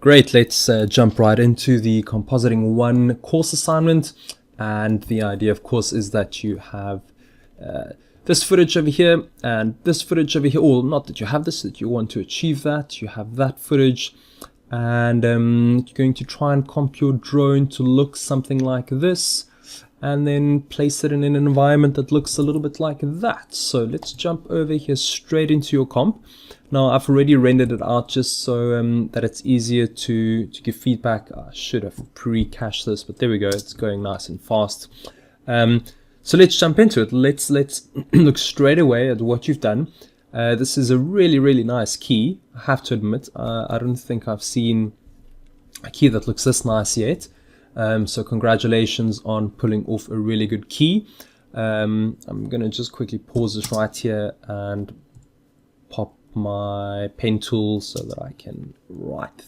Great, let's jump right into the Compositing 1 course assignment. And the idea, of course, is that you have this footage over here and this footage over here. Or not that you have this, that you want to achieve that. You have that footage. And you're going to try and comp your drone to look something like this. And then place it in an environment that looks a little bit like that. So let's jump over here straight into your comp. Now I've already rendered it out just so that it's easier to give feedback. I should have pre-cached this, but there we go. It's going nice and fast. So let's jump into it. Let's look straight away at what you've done. This is a really nice key. I have to admit, I don't think I've seen a key that looks this nice yet. So congratulations on pulling off a really good key. I'm gonna just quickly pause this right here and pop my pen tool so that I can write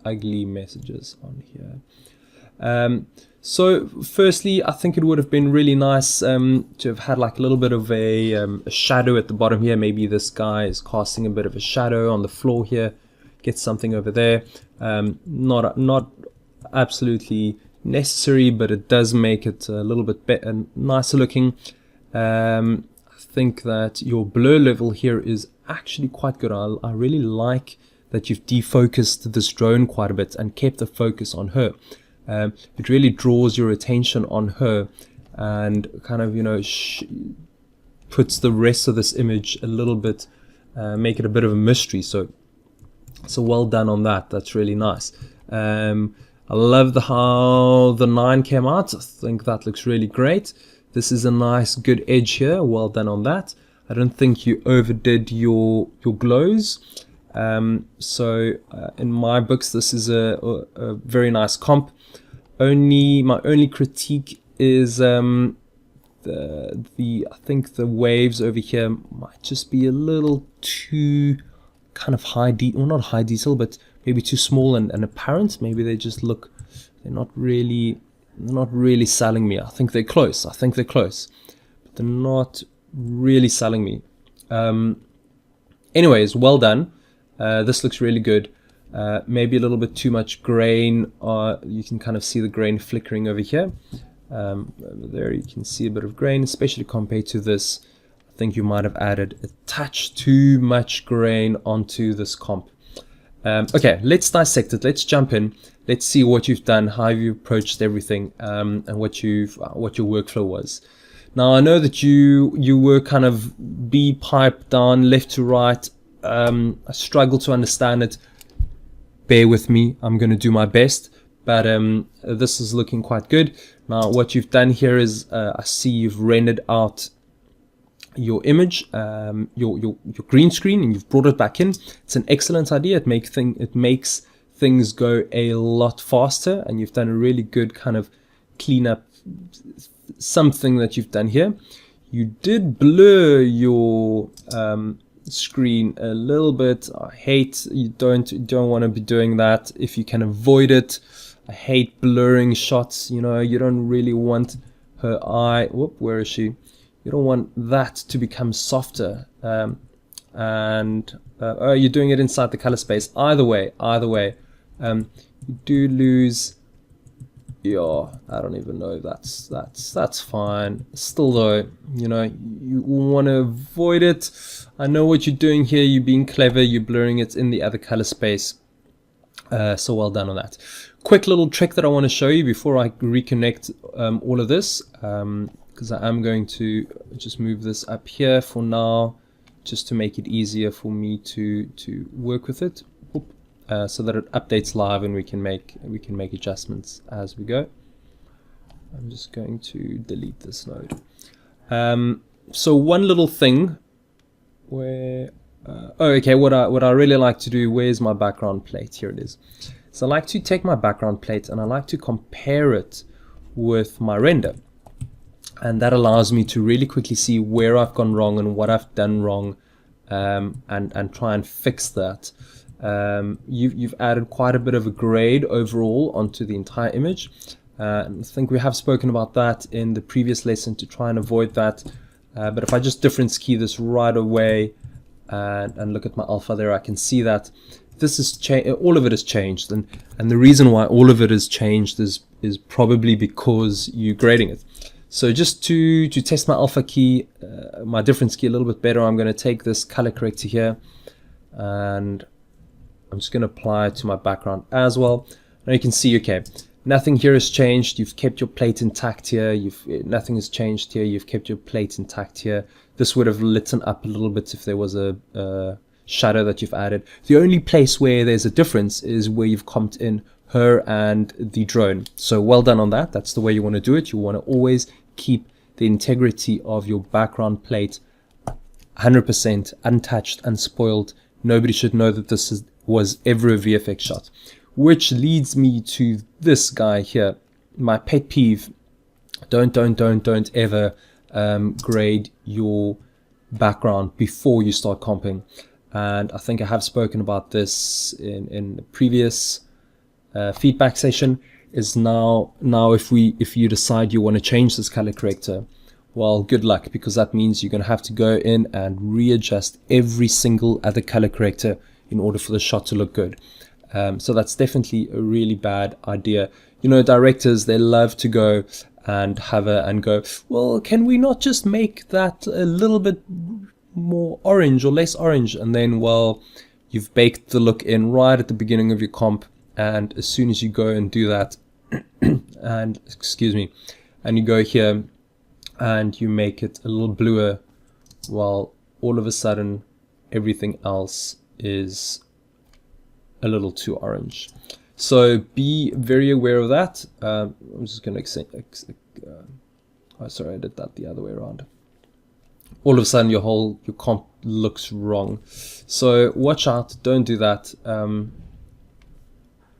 ugly messages on here. So firstly, I think it would have been really nice to have had like a little bit of a shadow at the bottom here. Maybe this guy is casting a bit of a shadow on the floor here. Get something over there. Not absolutely necessary, but it does make it a little bit better, nicer looking. I think that your blur level here is actually quite good. I really like that you've defocused this drone quite a bit and kept the focus on her. It really draws your attention on her and kind of, you know, puts the rest of this image a little bit, make it a bit of a mystery. So well done on that. That's really nice. I love how the 9 came out. I think that looks really great. This is a nice good edge here. Well done on that. I don't think you overdid your glows. So in my books, this is a very nice comp. My only critique is I think the waves over here might just be a little too kind of high detail, not high detail, but maybe too small and apparent. Maybe they just look, they're not really selling me. I think they're close, but they're not really selling me. Anyways, well done. This looks really good. Maybe a little bit too much grain. You can kind of see the grain flickering over here. Over there you can see a bit of grain, especially compared to this. I think you might have added a touch too much grain onto this comp. Okay, let's dissect it. Let's jump in. Let's see what you've done, how you approached everything, and what your workflow was. Now I know that you were kind of B-pipe down left to right. I struggle to understand it. Bear with me. I'm going to do my best, but this is looking quite good. Now what you've done here is I see you've rendered out your image, your green screen, and you've brought it back in. It's an excellent idea. It makes things go a lot faster, and you've done a really good kind of cleanup. Something that you've done here. You did blur your screen a little bit. You don't want to be doing that if you can avoid it. I hate blurring shots. You know, you don't really want her eye. Whoop, where is she? You don't want that to become softer. Oh, you're doing it inside the color space. Either way, you do lose. Yeah, I don't even know. That's fine. Still though, you know, you want to avoid it. I know what you're doing here. You're being clever. You're blurring it in the other color space. So well done on that. Quick little trick that I want to show you before I reconnect all of this. Because I am going to just move this up here for now, just to make it easier for me to work with it, so that it updates live and we can make adjustments as we go. I'm just going to delete this node. So one little thing where okay, what I really like to do, where's my background plate? Here it is. So I like to take my background plate and I like to compare it with my render. And that allows me to really quickly see where I've gone wrong and what I've done wrong, and try and fix that. You've added quite a bit of a grade overall onto the entire image. I think we have spoken about that in the previous lesson to try and avoid that. But if I just difference key this right away and look at my alpha there, I can see that this is all of it has changed, and the reason why all of it has changed is probably because you're grading it. So just to test my alpha key, my difference key a little bit better, I'm going to take this color corrector here, and I'm just going to apply it to my background as well. Now you can see, okay, nothing here has changed. You've kept your plate intact here. Nothing has changed here. You've kept your plate intact here. This would have lit up a little bit if there was a shadow that you've added. The only place where there's a difference is where you've comped in her and the drone. So well done on that. That's the way you want to do it. You want to always keep the integrity of your background plate 100% untouched, unspoiled. Nobody should know that this was ever a VFX shot. Which leads me to this guy here, my pet peeve. Don't ever grade your background before you start comping. And I think I have spoken about this in the previous feedback session. Is now if you decide you want to change this color corrector, well, good luck, because that means you're going to have to go in and readjust every single other color corrector in order for the shot to look good. So that's definitely a really bad idea. You know, directors, they love to go and hover and go, well, can we not just make that a little bit more orange or less orange? And then, well, you've baked the look in right at the beginning of your comp, and as soon as you go and do that, and excuse me, and you go here and you make it a little bluer, well, all of a sudden everything else is a little too orange. So be very aware of that. I'm just going to oh, sorry, I did that the other way around. All of a sudden your comp looks wrong. So watch out, don't do that.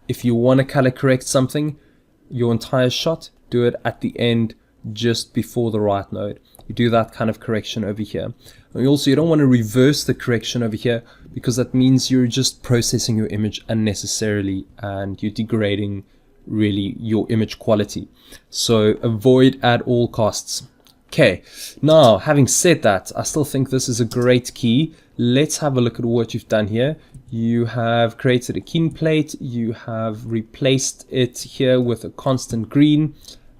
If you want to color correct something, your entire shot, do it at the end, just before the right node. You do that kind of correction over here. And also, you don't want to reverse the correction over here, because that means you're just processing your image unnecessarily and you're degrading really your image quality. So avoid at all costs. Okay, now having said that, I still think this is a great key. Let's have a look at what you've done here. You have created a keen plate, you have replaced it here with a constant green.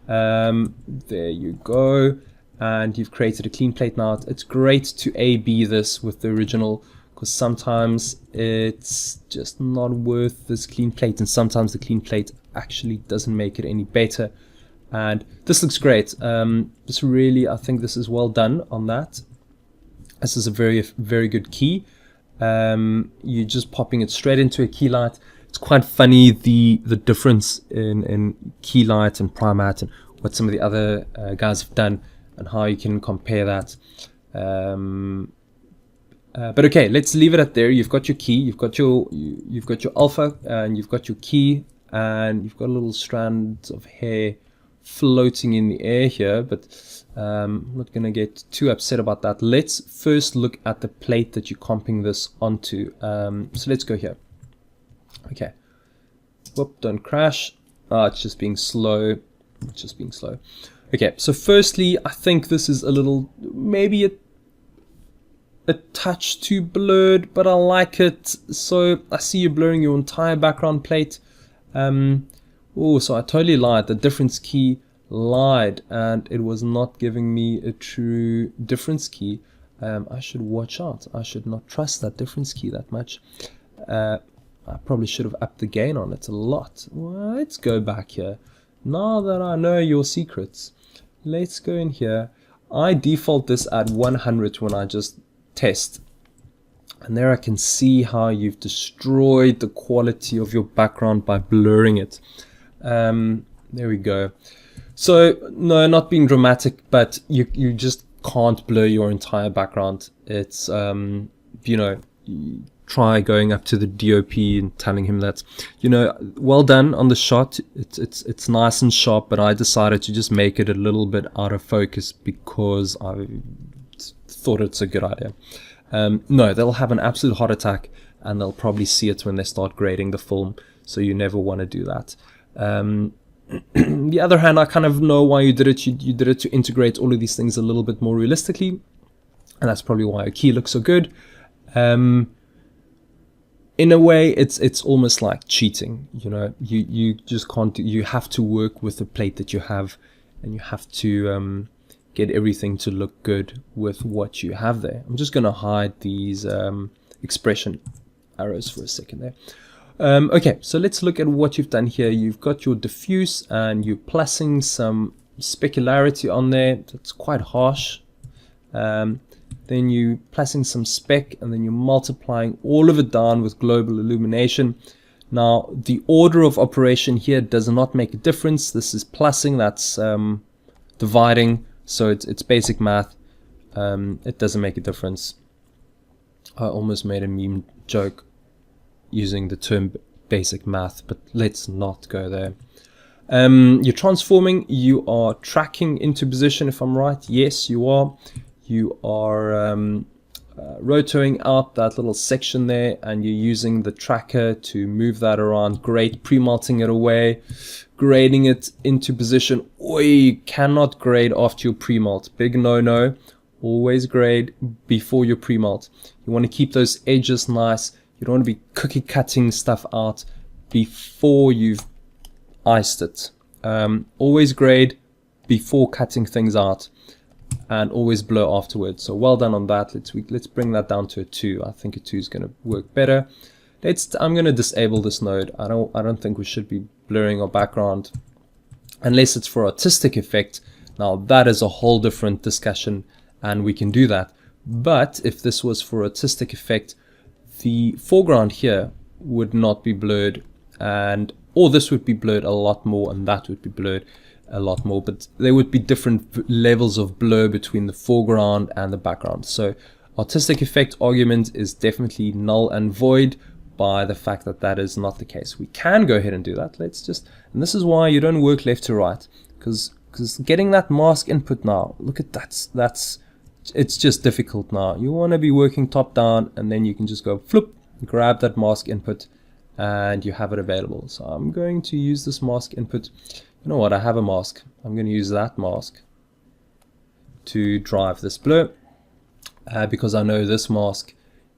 There you go, and you've created a clean plate. Now it's great to A/B this with the original, because sometimes it's just not worth this clean plate, and sometimes the clean plate actually doesn't make it any better. And this looks great. This really, I think this is well done on that. This is a very good key. You're just popping it straight into a key light. It's quite funny the difference in key light and prime matte and what some of the other guys have done and how you can compare that. But okay, let's leave it at there. You've got your key, you've got your alpha, and you've got your key, and you've got a little strand of hair floating in the air here, but I'm not going to get too upset about that. Let's first look at the plate that you're comping this onto. So let's go here. Okay. Whoop, don't crash. It's just being slow. It's just being slow. Okay, so firstly, I think this is a little, maybe a touch too blurred, but I like it. So I see you blurring your entire background plate. Oh, so I totally lied. The difference key lied, and it was not giving me a true difference key. I should watch out. I should not trust that difference key that much. I probably should have upped the gain on it a lot. Well, let's go back here. Now that I know your secrets, let's go in here. I default this at 100 when I just test. And there I can see how you've destroyed the quality of your background by blurring it. There we go. So, no, not being dramatic, but you just can't blur your entire background. It's, you know, try going up to the DOP and telling him that, you know, well done on the shot. It's nice and sharp, but I decided to just make it a little bit out of focus because I thought it's a good idea. No, they'll have an absolute heart attack, and they'll probably see it when they start grading the film. So you never want to do that. The other hand, I kind of know why you did it. You did it to integrate all of these things a little bit more realistically, and that's probably why your key looks so good. in a way, it's almost like cheating. You know, you just can't. You have to work with the plate that you have, and you have to get everything to look good with what you have there. I'm just going to hide these expression arrows for a second there. Okay, so let's look at what you've done here. You've got your diffuse and you're placing some specularity on there. That's quite harsh. Then you're placing some spec, and then you're multiplying all of it down with global illumination. Now, the order of operation here does not make a difference. This is plussing, that's dividing, so it's basic math. It doesn't make a difference. I almost made a meme joke using the term basic math, but let's not go there. You're transforming, you are tracking into position, if I'm right. Yes, you are. You are rotating out that little section there, and you're using the tracker to move that around. Great. Pre-melting it away, grading it into position. You cannot grade after your pre-melt. Big no-no. Always grade before your pre-melt. You want to keep those edges nice. You don't want to be cookie cutting stuff out before you've iced it. Always grade before cutting things out, and always blur afterwards. So well done on that. Let's bring that down to a 2. I think a 2 is going to work better. I'm going to disable this node. I don't think we should be blurring our background unless it's for artistic effect. Now that is a whole different discussion, and we can do that. But if this was for artistic effect, the foreground here would not be blurred, or this would be blurred a lot more, and that would be blurred a lot more, but there would be different levels of blur between the foreground and the background. So artistic effect argument is definitely null and void by the fact that that is not the case. We can go ahead and do that. And this is why you don't work left to right, because getting that mask input now, look at that, it's just difficult now. You want to be working top down, and then you can just go flip, grab that mask input, and you have it available. So I'm going to use this mask input. You know what, I have a mask. I'm going to use that mask to drive this blur, because I know this mask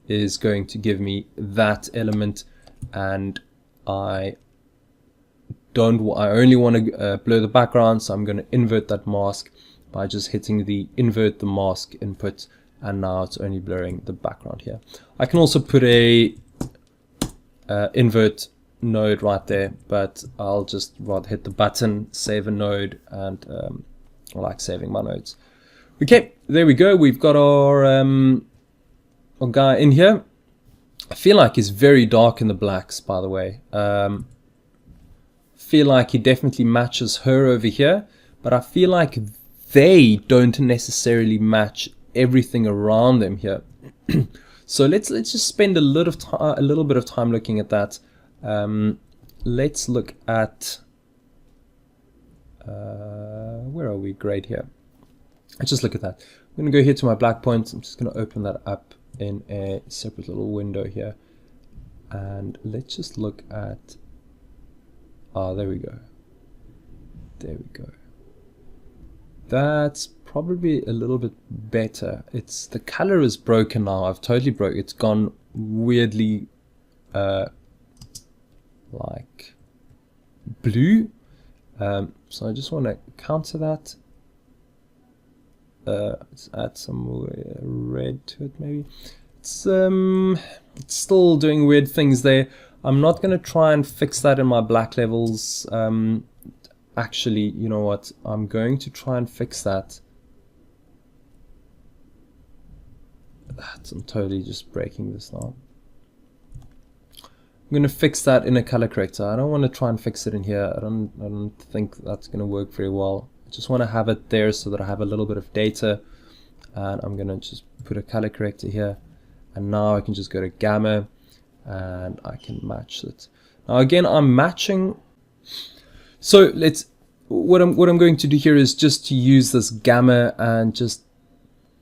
is going to give me that element, and I only want to blur the background, so I'm going to invert that mask by just hitting the invert the mask input, and now it's only blurring the background here. I can also put a invert node right there, but I'll just rather hit the button, save a node, and I like saving my nodes. Okay, there we go. We've got our guy in here. I feel like he's very dark in the blacks, by the way. Feel like he definitely matches her over here, but I feel like they don't necessarily match everything around them here. So let's just spend a little bit of time looking at that. Let's look at where are we? Grade here. Let's just look at that. I'm going to go here to my black point. I'm just going to open that up in a separate little window here, and let's just look at there we go. There we go. That's probably a little bit better. The color is broken now. I've totally broke. It's gone weirdly like blue. So I just want to counter that. Let's add some red to it maybe. It's still doing weird things there. I'm not going to try and fix that in my black levels. Actually, you know what? I'm going to try and fix that. I'm totally just breaking this now. I'm going to fix that in a color corrector. I don't want to try and fix it in here. I don't think that's going to work very well. I just want to have it there so that I have a little bit of data. And I'm going to just put a color corrector here. And now I can just go to gamma and I can match it. Now again, I'm matching. So what I'm going to do here is just to use this gamma and just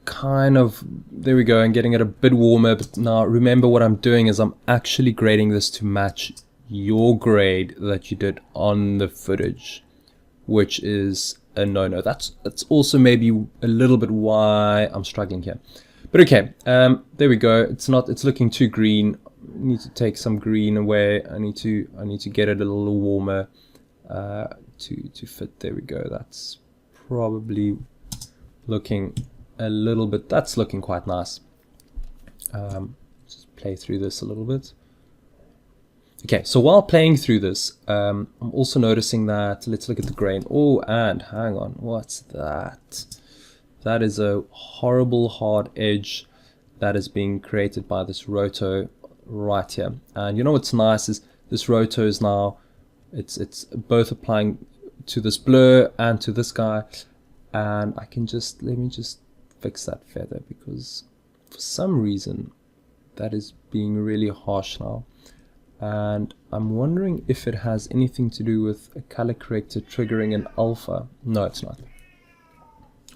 kind of, there we go, and getting it a bit warmer. But now remember, what I'm doing is I'm actually grading this to match your grade that you did on the footage, which is a no-no. That's also maybe a little bit why I'm struggling here. But okay, there we go. It's looking too green. need to take some green away. I need to get it a little warmer to fit. There we go. That's probably looking a little bit. That's looking quite nice. Just play through this a little bit. Okay, so while playing through this, I'm also noticing that, let's look at the grain. Oh, and hang on, what's that? That is a horrible hard edge that is being created by this roto right here. And you know what's nice is this roto is now, it's both applying to this blur and to this guy. And I can just, let me just fix that feather, because for some reason that is being really harsh now. And I'm wondering if it has anything to do with a color corrector triggering an alpha. No, it's not.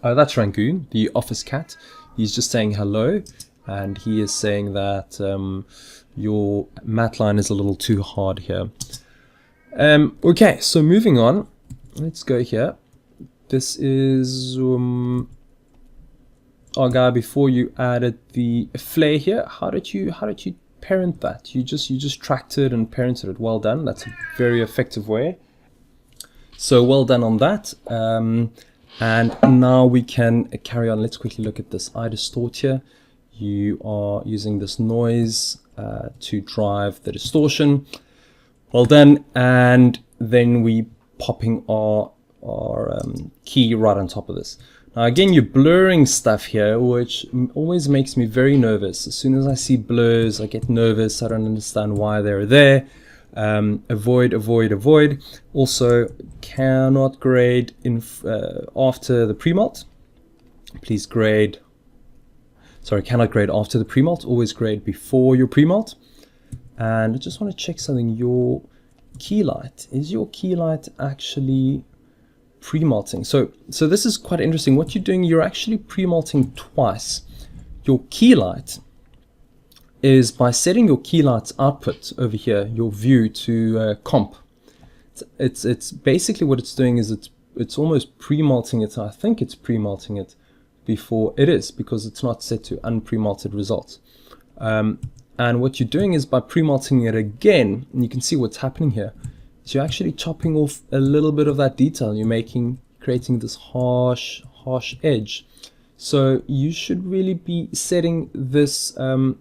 Oh, that's Rangoon, the office cat. He's just saying hello, and he is saying that your matte line is a little too hard here. Okay, so moving on, let's go here. This is our guy before you added the flare here. How did you parent that? You just tracked it and parented it. Well done. That's a very effective way. So well done on that. And now we can carry on. Let's quickly look at this eye distort here. You are using this noise to drive the distortion. Well done. And then we popping our key right on top of this. Now again, you're blurring stuff here, which always makes me very nervous. As soon as I see blurs, I get nervous. I don't understand why they're there. Avoid, avoid, avoid. Also, cannot grade in after the pre-mult. Please grade. Sorry, cannot grade after the pre-mult. Always grade before your pre-mult. And I just want to check something. Your key light, is your key light actually pre-malting? So this is quite interesting. What you're doing, you're actually pre-malting twice. Your key light is by setting your key light's output over here, your view, to comp. It's basically what it's doing is it's almost pre-malting it. I think it's pre-malting it before it is, because it's not set to unpre-malted results. And what you're doing is by pre-malting it again, and you can see what's happening here. So you're actually chopping off a little bit of that detail. You're creating this harsh edge. So you should really be setting this to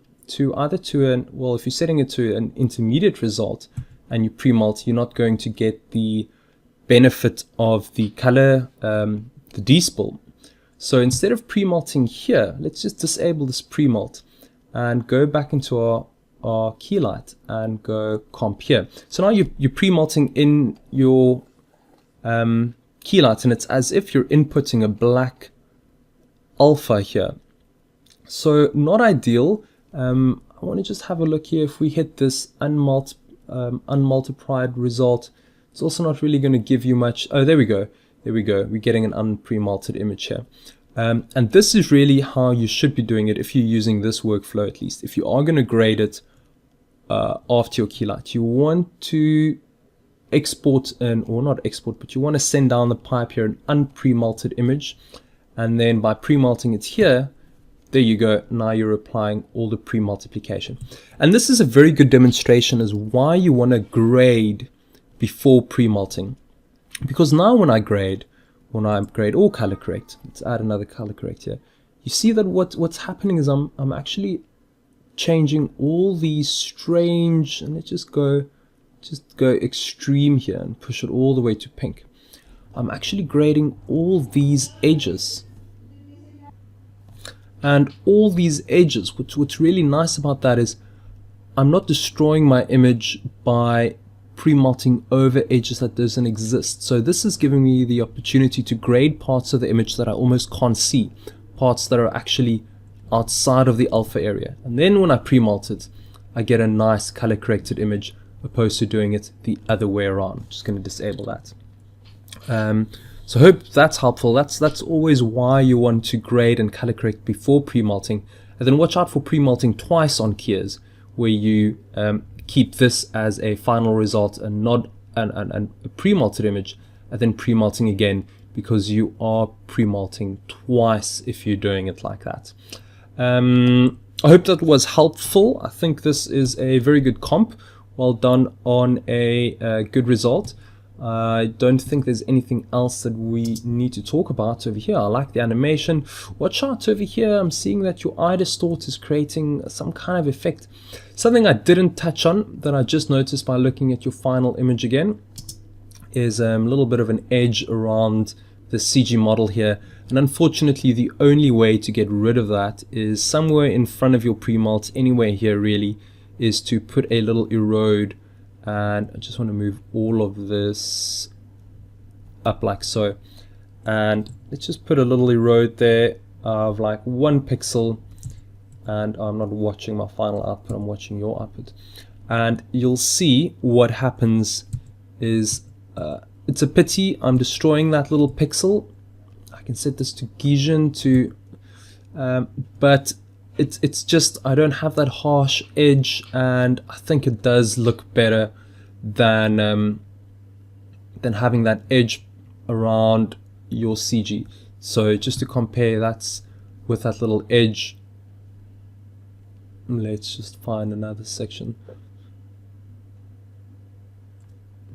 either if you're setting it to an intermediate result and you pre-mult, you're not going to get the benefit of the color, the despill. So instead of pre-malting here, let's just disable this pre-malt and go back into our key light and go comp here. So now you're pre-malting in your key light, and it's as if you're inputting a black alpha here. So not ideal. I want to just have a look here. If we hit this unmultiplied result, it's also not really going to give you much. Oh, there we go. We're getting an unpre-malted image here. And this is really how you should be doing it if you're using this workflow, at least. If you are going to grade it after your key light, you want to export or not export, but you want to send down the pipe here an unpre-malted image. And then by pre-malting it here, there you go. Now you're applying all the pre-multiplication. And this is a very good demonstration as why you want to grade before pre-malting. Because now when I grade or color correct, let's add another color correct here. You see that what's happening is I'm actually changing all these strange, and let's just go extreme here and push it all the way to pink. I'm actually grading all these edges. And all these edges, what's really nice about that is I'm not destroying my image by pre-malting over edges that doesn't exist. So this is giving me the opportunity to grade parts of the image that I almost can't see, parts that are actually outside of the alpha area. And then when I pre-malt it, I get a nice color corrected image, opposed to doing it the other way around. I'm just going to disable that. So I hope that's helpful. That's always why you want to grade and color correct before pre-malting. And then watch out for pre-malting twice on keys, where you keep this as a final result and not a pre-malted image, and then pre-malting again, because you are pre-malting twice if you're doing it like that. I hope that was helpful. I think this is a very good comp. Well done on a good result. I don't think there's anything else that we need to talk about over here. I like the animation. Watch out over here. I'm seeing that your eye distort is creating some kind of effect. Something I didn't touch on that I just noticed by looking at your final image again is a little bit of an edge around the CG model here. And unfortunately, the only way to get rid of that is somewhere in front of your pre-mult, anywhere here really, is to put a little erode. And I just want to move all of this up like so. And let's just put a little erode there of like 1 pixel. And I'm not watching my final output, I'm watching your output. And you'll see what happens is, it's a pity I'm destroying that little pixel. I can set this to Gaussian to, but it's just, I don't have that harsh edge, and I think it does look better than having that edge around your CG. So just to compare, that's with that little edge. Let's just find another section.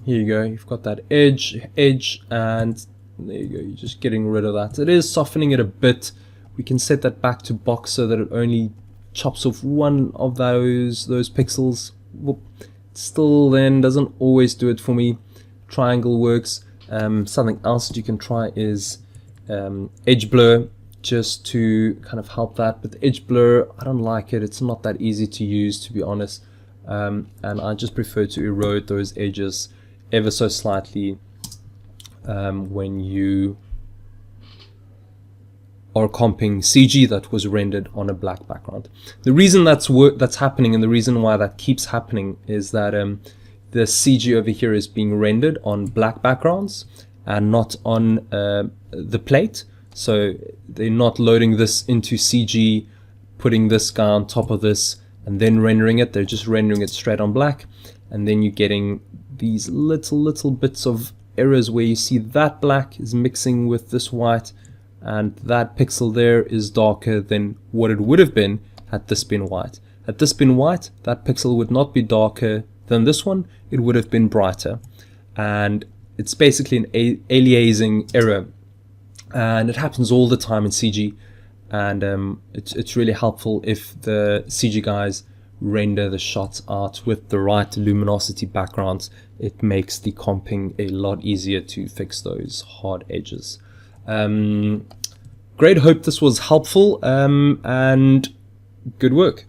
Here you go, you've got that edge, and there you go, you're just getting rid of that. It is softening it a bit. We can set that back to box so that it only chops off 1 of those pixels. Well, still then doesn't always do it for me. Triangle works. Something else that you can try is edge blur, just to kind of help that. But the edge blur, I don't like it. It's not that easy to use, to be honest. And I just prefer to erode those edges ever so slightly when you are comping CG that was rendered on a black background. The reason that's happening, and the reason why that keeps happening, is that the CG over here is being rendered on black backgrounds and not on the plate. So they're not loading this into CG, putting this guy on top of this, and then rendering it. They're just rendering it straight on black, and then you're getting these little bits of errors where you see that black is mixing with this white, and that pixel there is darker than what it would have been had this been white. Had this been white, that pixel would not be darker than this one, it would have been brighter. And it's basically an aliasing error, and it happens all the time in CG. And it's really helpful if the CG guys render the shots out with the right luminosity backgrounds. It makes the comping a lot easier to fix those hard edges. Great, hope this was helpful, and good work.